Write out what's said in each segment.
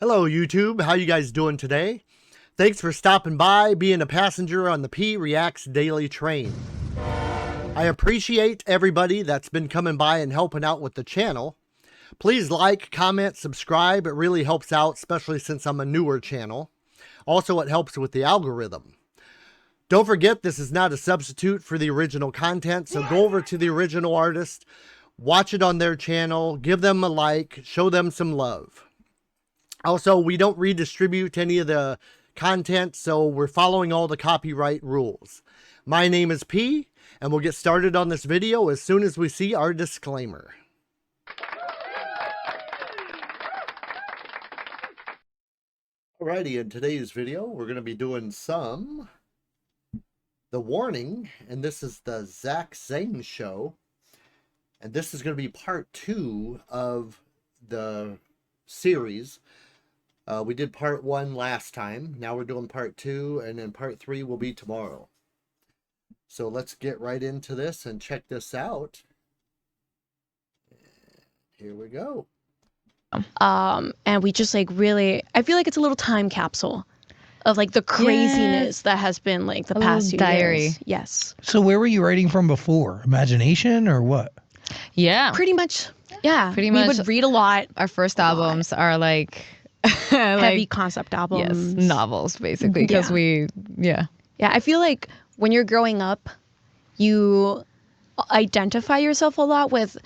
Hello YouTube, how you guys doing today? Thanks for stopping by, being a passenger on the P Reacts Daily Train. I appreciate everybody that's been coming by and helping out with the channel. Please like, comment, subscribe. It really helps out, especially since I'm a newer channel. Also, it helps with the algorithm. Don't forget, this is not a substitute for the original content, so go over to the original artist, watch it on their channel, give them a like, show them some love. Also, we don't redistribute any of the content, so we're following all the copyright rules. My name is P, and we'll get started on this video as soon as we see our disclaimer. Alrighty, in today's video, we're going to be doing some The Warning, and this is the Zach Sang show. And this is going to be part 2 of the series. We did part 1 last time. Now we're doing part 2, and then part 3 will be tomorrow. So let's get right into this and check this out. Here we go. And we just like really, I feel like it's a little time capsule of like the craziness that has been like the past few years. Yes. So where were you writing from before? Imagination or what? Yeah. Pretty much. Yeah. Pretty we much would read a lot. Our first albums are like Heavy concept albums. Yes, novels basically because Yeah, I feel like when you're growing up, you identify yourself a lot with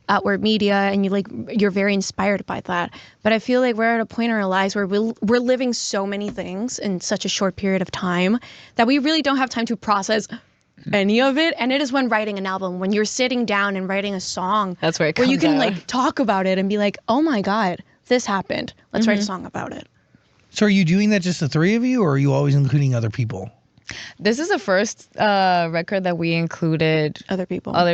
outward media and you're very inspired by that. But I feel like we're at a point in our lives where we're living so many things in such a short period of time that we really don't have time to process any of it. And it is when writing an album, when you're sitting down and writing a song, that's where it comes where you can out. like talk about it and be like, oh my God, this happened. Let's write a song about it. So are you doing that just the three of you, or are you always including other people? This is the first record that we included Other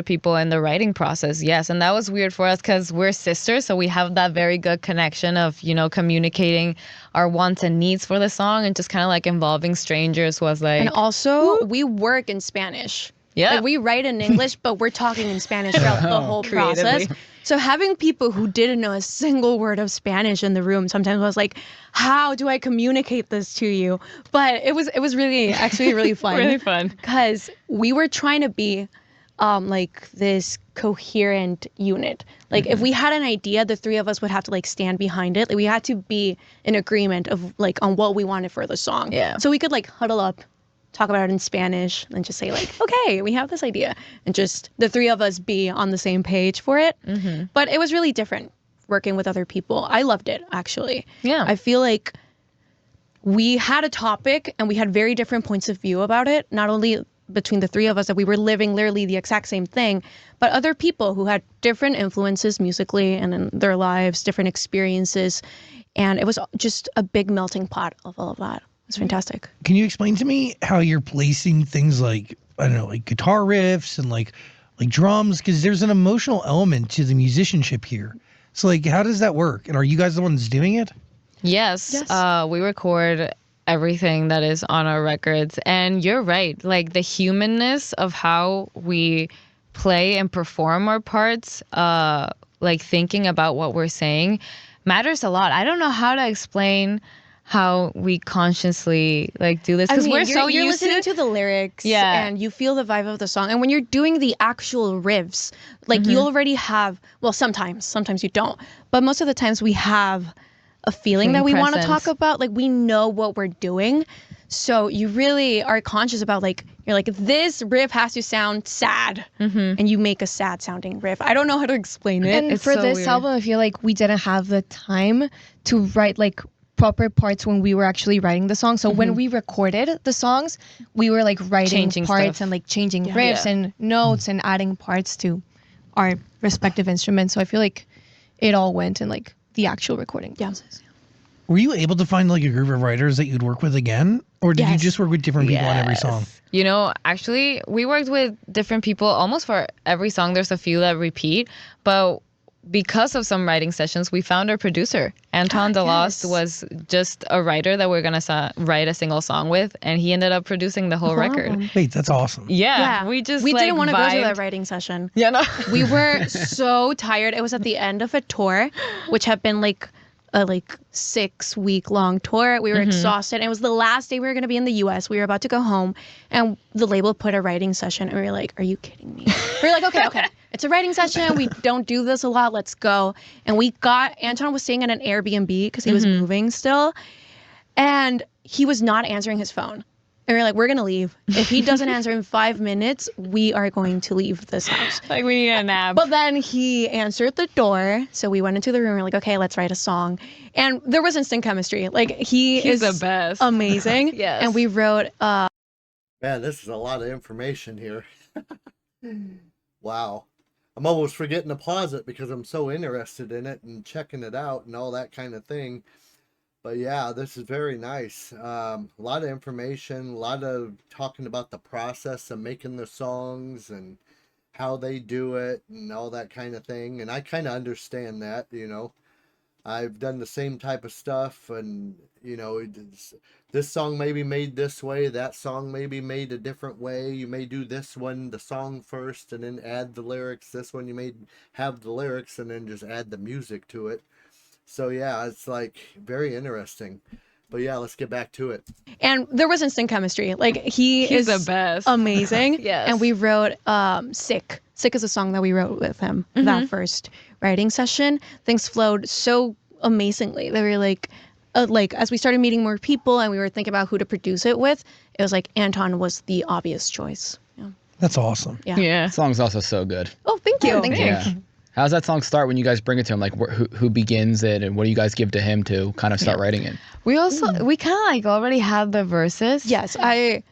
people in the writing process. Yes, and that was weird for us because we're sisters, so we have that very good connection of, you know, communicating our wants and needs for the song, and just kind of like involving strangers was like. And also, we work in Spanish. Yeah, like we write in English, but we're talking in Spanish throughout the whole process. So having people who didn't know a single word of Spanish in the room sometimes was like, how do I communicate this to you? But it was really actually really fun. Really fun. Because we were trying to be like this coherent unit. Like if we had an idea, the three of us would have to like stand behind it. Like we had to be in agreement of like on what we wanted for the song. Yeah. So we could like huddle up, talk about it in Spanish, and just say like, okay, we have this idea, and just the three of us be on the same page for it. But it was really different working with other people. I loved it, actually. Yeah. I feel like we had a topic and we had very different points of view about it, not only between the three of us that we were living literally the exact same thing, but other people who had different influences musically and in their lives, different experiences. And it was just a big melting pot of all of that. It's fantastic. Can you explain to me how you're placing things like, I don't know, like guitar riffs and like drums? Because there's an emotional element to the musicianship here. So like, how does that work? And are you guys the ones doing it? Yes. We record everything that is on our records. And you're right. Like the humanness of how we play and perform our parts, like thinking about what we're saying matters a lot. I don't know how to explain how we consciously like do this because we're so you're used listening to the lyrics, and you feel the vibe of the song. And when you're doing the actual riffs, like you already have, well, sometimes you don't, but most of the times we have a feeling that we want to talk about. Like we know what we're doing, so you really are conscious about like, you're like, this riff has to sound sad, and you make a sad sounding riff. I don't know how to explain it. And It's for so this weird. album, I feel like we didn't have the time to write like proper parts when we were actually writing the song. So when we recorded the songs, we were like writing Changing parts stuff. and like changing riffs and notes and adding parts to our respective instruments. So I feel like it all went in like the actual recording process. Were you able to find like a group of writers that you'd work with again? Or did you Yes. just work with different people on every song? You know, actually, we worked with different people almost for every song. There's a few that repeat, but because of some writing sessions, we found our producer. Anton DeLost was just a writer that we're going to write a single song with, and he ended up producing the whole record. Wait, that's awesome. Yeah, we just didn't want to go to vibed. that writing session. Yeah, no. We were so tired. It was at the end of a tour, which had been like a like 6-week long tour. We were exhausted. And it was the last day we were going to be in the US. We were about to go home, and the label put a writing session, and we were like, are you kidding me? We were like, okay. It's a writing session. We don't do this a lot. Let's go. And Anton was staying at an Airbnb because he was moving still. And he was not answering his phone. And we were like, we're going to leave. If he doesn't answer in 5 minutes, we are going to leave this house. Like, we need a nap. But then he answered the door. So we went into the room. We're like, okay, let's write a song. And there was instant chemistry. Like, he's is the best. Amazing. Yes. And we wrote, Man, this is a lot of information here. Wow. I'm almost forgetting to pause it because I'm so interested in it and checking it out and all that kind of thing. But yeah, this is very nice. A lot of information, a lot of talking about the process of making the songs and how they do it and all that kind of thing. And I kind of understand that, you know. I've done the same type of stuff, and you know, this song may be made this way, that song may be made a different way. You may do this one, the song first, and then add the lyrics. This one you may have the lyrics and then just add the music to it. So yeah, it's like very interesting. But yeah, let's get back to it. and there was instant chemistry. Like, He's is the best. amazing. Yes. And we wrote Sick. Sick is a song that we wrote with him that first writing session. Things flowed so amazingly. They were like as we started meeting more people and we were thinking about who to produce it with, it was like Anton was the obvious choice. Yeah. That's awesome. Yeah. Yeah. That song's also so good. Oh, thank you. Thank you. Yeah. How does that song start when you guys bring it to him? Like, who begins it, and what do you guys give to him to kind of start writing it? We also, we kind of like already had the verses. Yes, I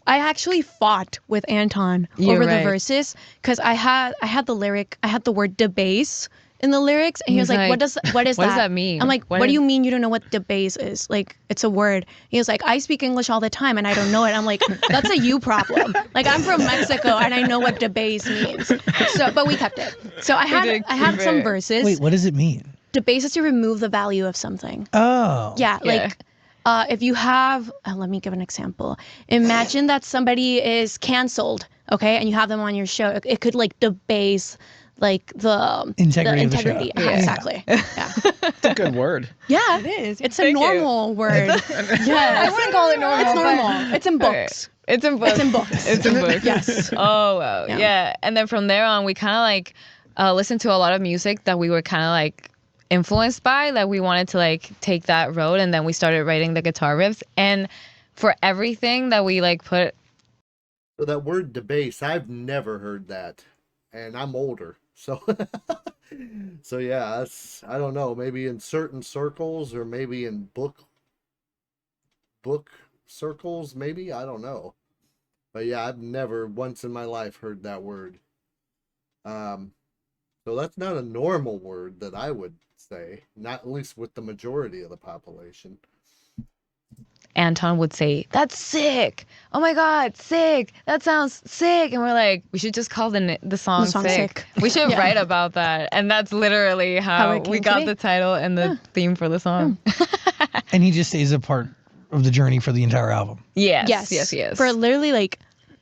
actually fought with Anton You're over the right. verses because I had the word debase in the lyrics, and he was He's like, like, what does that mean? I'm like, What what do is- you mean you don't know what debase is? Like, it's a word. He was like, I speak English all the time and I don't know it. I'm like, that's a you problem. Like, I'm from Mexico and I know what debase means. So, but we kept it. So I did had keep some it. verses. Wait, what does it mean? Debase is to remove the value of something. Oh. Yeah, Yeah. like if you have, let me give an example. Imagine that somebody is canceled, okay, and you have them on your show. It could like debase like the Integrity of the show. integrity. Yeah. Exactly. Yeah. It's a good word. Yeah, It is. it's a Thank you. normal word. I Yes, wouldn't call it normal. it's but- normal. It's in books. It's in books. It's in books. It's in books. Yes. Oh, wow. Yeah. Yeah. And then from there on, we kind of like listened to a lot of music that we were kind of like influenced by. Like, we wanted to like take that road, and then we started writing the guitar riffs. And for everything that we like put, So that word debase, I've never heard that, and I'm older. So, so yeah, that's, I don't know, maybe in certain circles or maybe in book circles, maybe, I don't know. But yeah, I've never once in my life heard that word. So that's not a normal word that I would say, not at least with the majority of the population. Anton would say, "That's sick! Oh my God, sick! That sounds sick!" And we're like, we should just call the song, song sick. Sick. We should Yeah. write about that. And that's literally how it we came to got be. the title and the theme for the song. And he just stays a part of the journey for the entire album. Yes. For literally like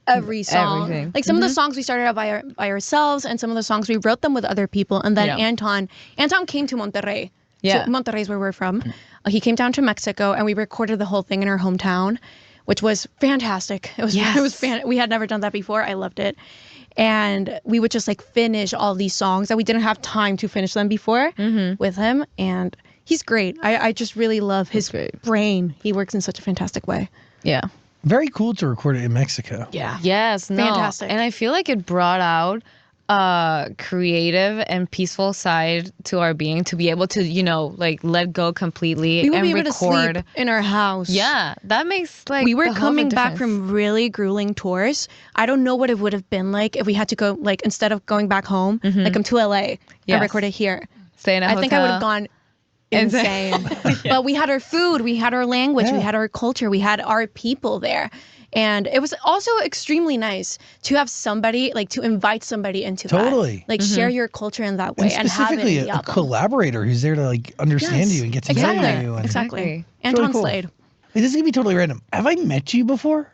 every song. Everything. Like some of the songs we started out by ourselves, and some of the songs we wrote them with other people. And then Yeah. Anton came to Monterrey. Yeah. So Monterrey is where we're from. He came down to Mexico, and we recorded the whole thing in our hometown, which was fantastic. It was we had never done that before. I loved it. And we would just like finish all these songs that we didn't have time to finish them before with him. And he's great. I just really love his great. brain. He works in such a fantastic way. Yeah. Very cool to record it in Mexico. Yeah. Yes, no. Fantastic. And I feel like it brought out a creative and peaceful side to our being to be able to, you know, like let go completely We would and be able record. to sleep in our house. Yeah, that makes like We were the whole coming back difference. from really grueling tours. I don't know what it would have been like if we had to go, like, instead of going back home, like, come to LA and Yes. record it here. Stay in a I think I would have hotel. gone insane. But we had our food, we had our language, we Yeah. had our culture, we had our people there. And it was also extremely nice to have somebody, like, to invite somebody into Totally. that. Like, share your culture in that way And and have it specifically in the a album. collaborator who's there to like understand Yes. you and get to Exactly. know you. And Exactly. Exactly. Anton really cool. Slade. Wait, this is gonna be totally random. Have I met you before?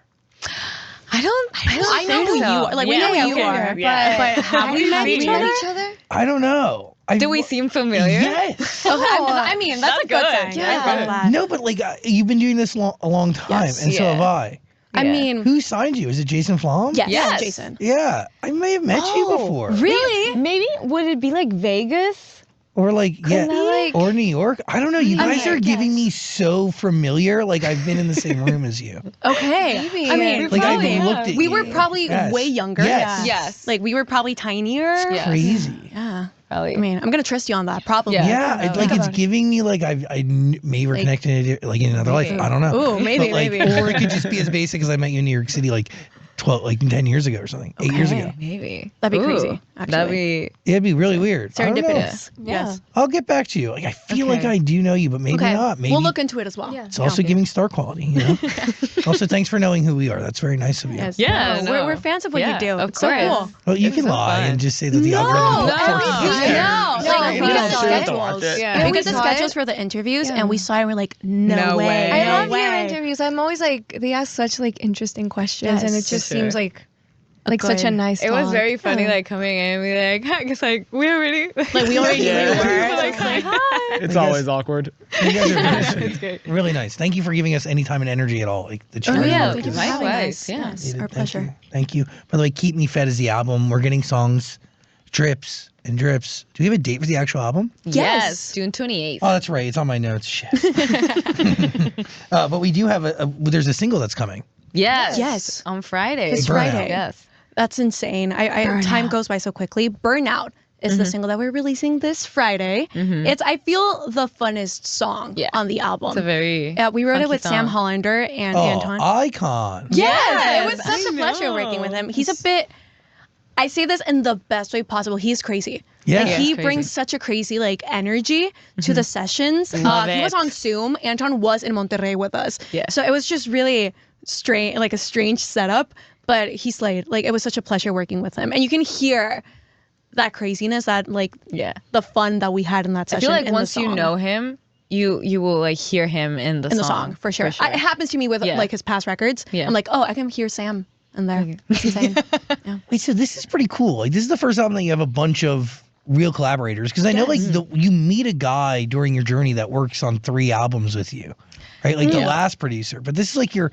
I I know who you are. Like, we know who you are. Yeah. But have we met each other? I don't know. Do we seem familiar? Yes. I mean, that's a good good. thing. Yeah. I love that. No, but like you've been doing this a long time, Yes. and so have I. I Yeah. mean, Who signed you? Is it Jason Flom? yes, Yes. Jason. Yeah, I may have met you before. Really? Maybe would it be like Vegas? Or like yeah, that, like- or New York. I don't know. You guys mean, are giving yes. me so familiar. Like I've been in the same room as you. Okay. Maybe. I mean, Like probably. I've looked at We you. were probably Yes. way younger. Yes. Yes. Like we were probably tinier. Yeah. Crazy. Yeah. Probably. I mean, I'm gonna trust you on that. Probably. Yeah. Yeah, Think like it's about it. giving me like maybe we're connected like in another life. Maybe. I don't know. Ooh, maybe, But, like, maybe. Or it could just be as basic as I met you in New York City like 10 years ago or something. 8 years Okay. ago. Maybe. That'd be Ooh, crazy, actually. That'd be It'd be really weird. I don't know. Serendipitous. Yes. I'll get back to you. Like I feel like Okay. I do know you, but maybe Okay. not. Maybe We'll look into it as well. Yeah. it's also giving star quality, you know. Also, thanks for knowing who we are. That's very nice of you. Yes. Yeah, No, no. we're fans of what Yeah, you do. of It's so course. cool. Well, you It's can so lie fun. and just say that the algorithm no. forces you to share. No, No, like, we we don't got the watch it. schedules. Yeah. We got the saw schedules it. for the interviews, Yeah. and we saw it. And we're like, no, No way. way. I no love your way. interviews. I'm always like, they ask such like interesting questions, Yes, and it for just sure. seems like such a good- nice. It was talk. very funny, Yeah. like coming in and be like, hi, because like we already Like we already Yeah. knew you were. We're like, It's like, hi. hi. It's guess- always awkward. You guys are really It's sweet. great. Really nice. Thank you for giving us any time and energy at all. Like the Oh, chat. yeah, Thank thank you for likewise, having us. yeah. Yes, Needed. our Thank pleasure. you. Thank you. By the way, Keep Me Fed is the album. We're getting songs, drips and drips. Do we have a date for the actual album? Yes. June 28th. Oh, that's right. It's on my notes. Shit. But we do have there's a single that's coming. Yes. Yes. On Friday. This Burnout. Friday. Yes. That's insane. Time goes by so quickly. Burnout is the single that we're releasing this Friday. It's I feel the funnest song Yeah. on the album. It's a very We wrote it funky with Sam song. Hollander and Oh, Anton. icon. Yes, it was Yes, such a I pleasure working with know. him. He's a bit. I say this in the best way possible. He's crazy. Yeah. Like, Yeah, he he's crazy. brings such a crazy like energy to the sessions. Love He was it. on Zoom. Anton was in Monterrey with us. Yeah. So it was just really strange, like a strange setup. But he slayed. Like it was such a pleasure working with him, and you can hear that craziness, that like Yeah. the fun that we had in that I session. feel like in the once you song. know him, you will like hear him in the in the song for sure. It happens to me with Yeah. like his past records. Yeah. I'm like, oh, I can hear Sam in there. It's insane. Wait, so this is pretty cool. Like this is the first album that you have a bunch of real collaborators because I know like you meet a guy during your journey that works on 3 albums with you, right? Like the Yeah. last producer. But this is like your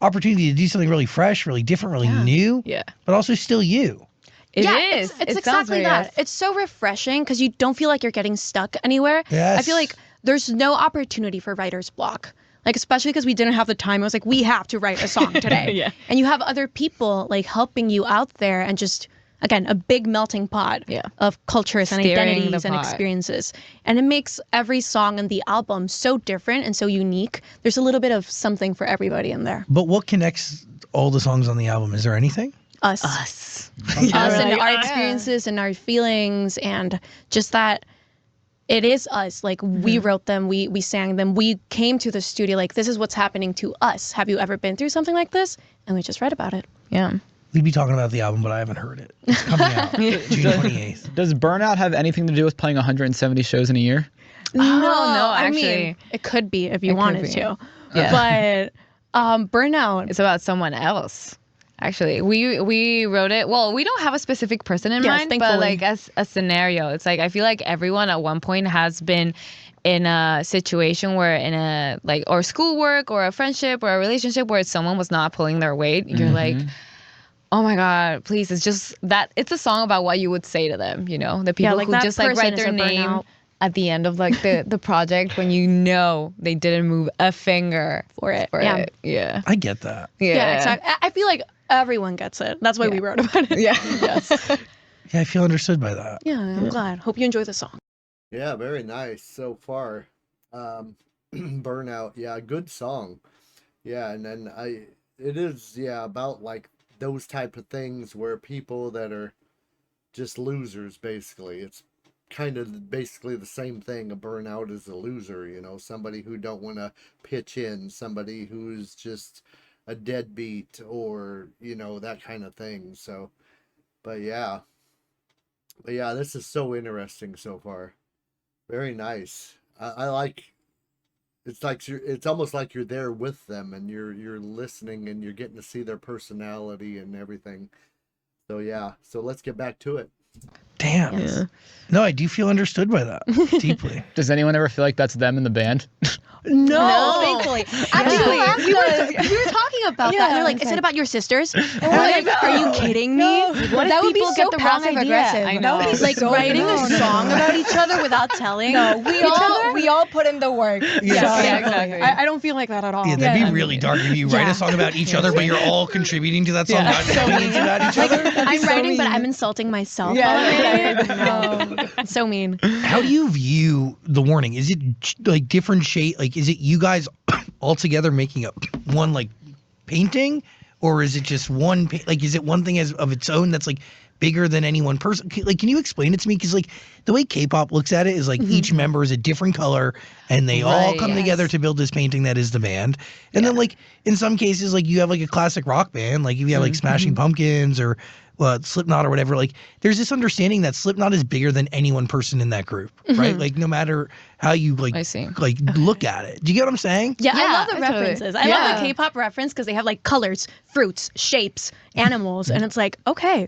opportunity to do something really fresh, really different, really new, Yeah. but also still you. It yeah, is. It's It sounds exactly very that. us. It's so refreshing because you don't feel like you're getting stuck anywhere. Yes. I feel like there's no opportunity for writer's block. Like especially because we didn't have the time. I was like, we have to write a song today. Yeah. And you have other people like helping you out there, and just again a big melting pot Yeah. of cultures and Steering the identities and pot. experiences. And it makes every song in the album so different and so unique. There's a little bit of something for everybody in there. But what connects all the songs on the album? Is there anything? Us. Us. Us and Like, our yeah. experiences and our feelings, and just that it is us. Like we wrote them, we sang them, we came to the studio like this is what's happening to us. Have you ever been through something like this? And we just read about it. Yeah. We'd be talking about the album, but I haven't heard it. It's coming out June 28th. Does Burnout have anything to do with playing 170 shows in a year? No, I I mean mean, it could be if you it could wanted be. to. Yeah. But burnout. It's about someone else. Actually, we wrote it. Well, we don't have a specific person in Yes, mind, thankfully. but like as a scenario, it's like I feel like everyone at one point has been in a situation where in a like or schoolwork or a friendship or a relationship where someone was not pulling their weight. You're like, oh my god, please! It's just that it's a song about what you would say to them. You know, the people like who that just like person write is their a name burnout. at the end of like the project when you know they didn't move a finger For it. for Yeah. it. Yeah. I get that. Yeah, exactly. I feel like everyone gets it. That's why we wrote about it. Yeah. Yes. Yeah, I feel understood by that. Yeah, I'm glad. Hope you enjoy the song. Yeah, very nice so far. Burnout, yeah, good song. Yeah, and then it is, yeah, about like those type of things where people that are just losers, basically. It's kind of basically the same thing. A burnout is a loser, you know, somebody who don't want to pitch in, somebody who's just a deadbeat, or, you know, that kind of thing. So, but yeah, this is so interesting so far. Very nice. I like. It's like it's almost like you're there with them, and you're listening, and you're getting to see their personality and everything. So yeah. So let's get back to it. Damn. Yes. No, I do feel understood by that deeply. Does anyone ever feel like that's them in the band? No, thankfully. Actually, asked we us. were talking about that. They're like, "Is it about your sisters?" And we're like, no. "Are you kidding me?" What if that would be people so get the wrong passive idea? aggressive. I That would know. be Like so writing no, a song about each other without telling. No, we all put in the work. Yeah. So- Yeah, exactly. I don't feel like that at all. Yeah, that'd Yeah. be really dark if you write Yeah. a song about each other, but you're all contributing to that song, Yeah. not knowing it's about each Like, other. I'm so writing, but mean. I'm insulting myself. Yeah. No. So mean. How do you view The Warning? Is it like different shade? Like, is it you guys all together making up one like painting, or is it just one? Like, is it one thing as of its own that's like bigger than any one person? Like, can you explain it to me? Because like the way K-pop looks at it is like each member is a different color, and they all Right. come together to build this painting that is the band. And then like in some cases, like you have like a classic rock band, like if you have like Smashing Pumpkins or Slipknot or whatever, like there's this understanding that Slipknot is bigger than any one person in that group, right? Like no matter how you like I see. like look at it. Do you get what I'm saying? Yeah, I Yeah, love the I totally- references. I love Yeah. the K-pop reference because they have like colors, fruits, shapes, animals, and it's like, okay,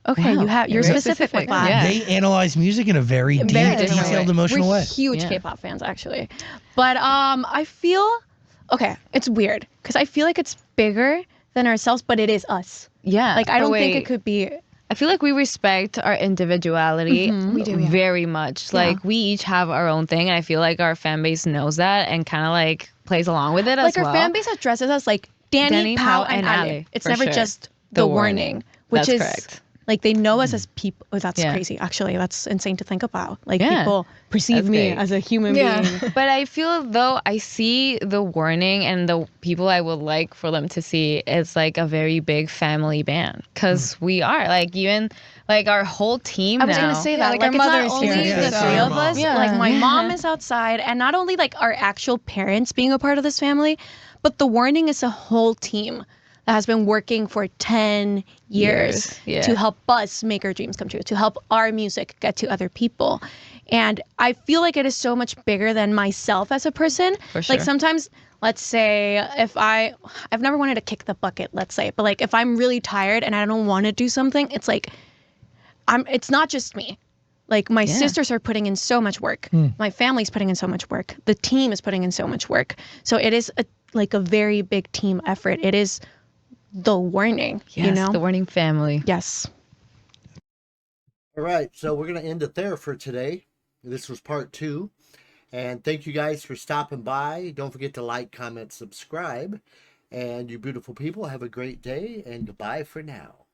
Wow. you're Very specific with specific. that. Yeah. They analyze music in a very deep, Very different detailed, way. emotional We're way. huge Yeah. K-pop fans actually, but I feel okay. It's weird because I feel like it's bigger than ourselves, but it is us. Yeah. Like I but don't think wait, it could be. I feel like we respect our individuality We do, yeah. very much. Like we each have our own thing, and I feel like our fan base knows that and kind of like plays along with it Like as our well. fan base addresses us like Danny, Pao, and Ali. It's for never sure. just The the Warning. warning, which That's is correct. like they know us as people. Oh, that's Yeah. crazy. Actually, that's insane to think about. Like Yeah. people perceive That's me great. as a human Yeah. being. But I feel though I see the Warning and the people I would like for them to see is like a very big family band because we are like even like our whole team I was now. gonna say Yeah, that. like Like, our it's not mother's only here, the so- three of Your us. mom. Yeah. Like my mom Yeah. is outside, and not only like our actual parents being a part of this family, but the Warning is a whole team that has been working for 10 years Yeah. to help us make our dreams come true, to help our music get to other people. And I feel like it is so much bigger than myself as a person. For Like sure. sometimes, let's say if I've never wanted to kick the bucket, let's say, but like if I'm really tired and I don't want to do something, it's like it's not just me. Like my sisters are putting in so much work. My family's putting in so much work. The team is putting in so much work. So it is like a very big team effort. It is the Warning, Yes, you know? the Warning family. Yes. All right, so we're going to end it there for today. This was part 2. And thank you guys for stopping by. Don't forget to like, comment, subscribe. And you beautiful people, have a great day, and goodbye for now.